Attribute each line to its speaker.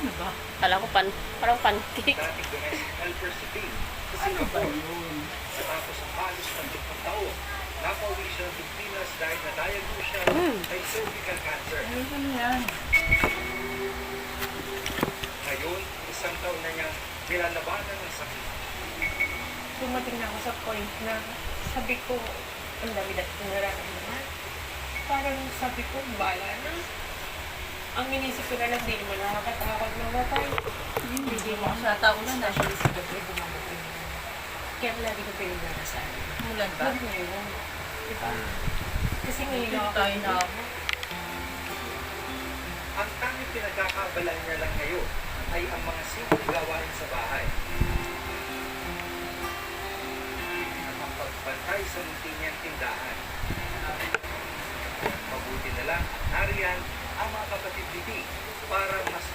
Speaker 1: Ano ba?
Speaker 2: Kala ko parang pancake.
Speaker 3: Dating domestic helper si Ping sa
Speaker 1: Ano ba
Speaker 3: Singapore.
Speaker 1: yun?
Speaker 3: Matapos ang halos 30 taon, napauwi siya ng Pilipinas dahil na-diagnose siya may cervical cancer.
Speaker 1: Ano ba yan?
Speaker 3: Ngayon, 1 taon na niyang nilalabanan ng sakit.
Speaker 4: Dumating na ako sa point na sabi ko, ang dami-dami ko nararamdaman. Parang sabi ko, bala na. Ang inisip ko na lang, di naman nakakatakot mamatay.
Speaker 1: Hindi mo sa taon na siya sa gabi bumabutin.
Speaker 4: Kaya lagi ko pinagdarasal.
Speaker 1: Mulan ba?
Speaker 4: Huwag na yun. Diba? Kasi ngayon
Speaker 1: Hindi
Speaker 4: ako.
Speaker 1: tayo na ako.
Speaker 3: Ang tanging pinagkakabalan niya lang ngayon ay ang mga simpleng gawain sa bahay. At ang pagbantay sa munti niyang tindahan. Mabuti na lang, nariyan ang mga kapatid ni Dee para mas